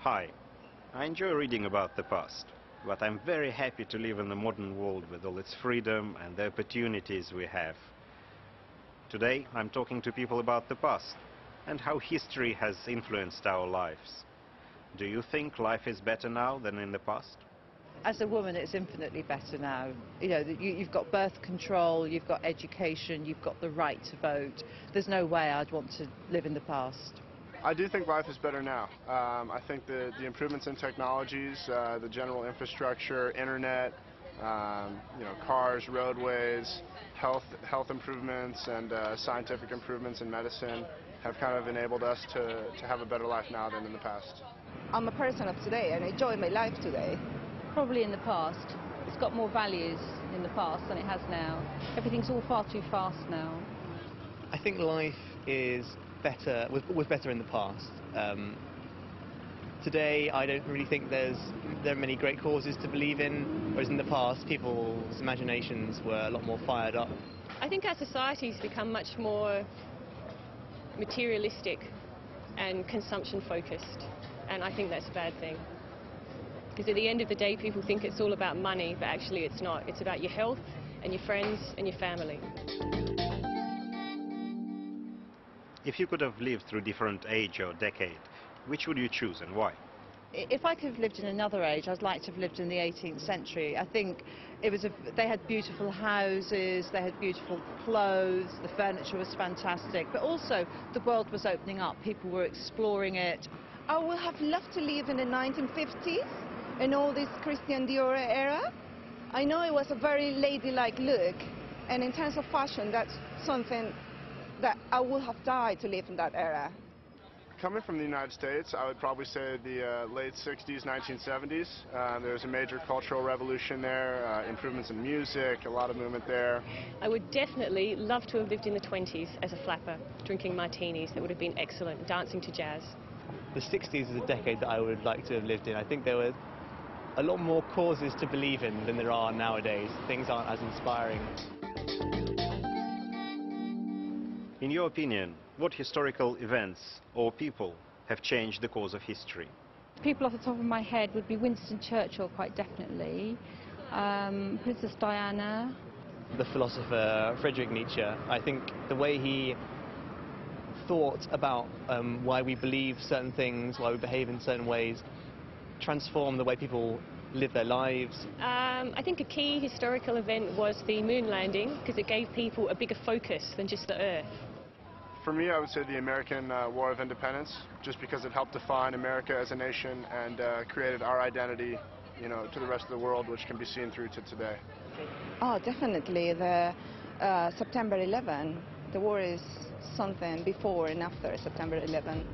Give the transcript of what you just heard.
Hi, I enjoy reading about the past, but I'm very happy to live in the modern world with all its freedom and the opportunities we have. Today, I'm talking to people about the past and how history has influenced our lives. Do you think life is better now than in the past? As a woman, it's infinitely better now. You know, you've got birth control, you've got education, you've got the right to vote. There's no way I'd want to live in the past. I do think life is better now. I think the improvements in technologies, the general infrastructure, internet, cars, roadways, health improvements, and scientific improvements in medicine have kind of enabled us to have a better life now than in the past. I'm a person of today and I enjoy my life today. Probably in the past. It's got more values in the past than it has now. Everything's all far too fast now. I think life is better, was better in the past. Today, I don't really think there are many great causes to believe in, whereas in the past, people's imaginations were a lot more fired up. I think our society's become much more materialistic and consumption-focused, and I think that's a bad thing. Because at the end of the day, people think it's all about money, but actually it's not. It's about your health and your friends and your family. If you could have lived through different age or decade, which would you choose and why? If I could have lived in another age, I'd like to have lived in the 18th century. I think they had beautiful houses, they had beautiful clothes, the furniture was fantastic, but also the world was opening up, people were exploring it. I would have loved to live in the 1950s in all this Christian Dior era. I know it was a very ladylike look, and in terms of fashion, that's something that I would have died to live in that era. Coming from the United States, I would probably say the late 60s, 1970s. There was a major cultural revolution there, improvements in music, a lot of movement there. I would definitely love to have lived in the 20s as a flapper, drinking martinis. That would have been excellent, dancing to jazz. The 60s is a decade that I would like to have lived in. I think there were a lot more causes to believe in than there are nowadays. Things aren't as inspiring. In your opinion, what historical events or people have changed the course of history? People off the top of my head would be Winston Churchill, quite definitely. Princess Diana. The philosopher Friedrich Nietzsche. I think the way he thought about why we believe certain things, why we behave in certain ways, transformed the way people live their lives. I think a key historical event was the moon landing, because it gave people a bigger focus than just the Earth. For me, I would say the American War of Independence, just because it helped define America as a nation and created our identity, to the rest of the world, which can be seen through to today. Oh, definitely the September 11. The war is something before and after September 11.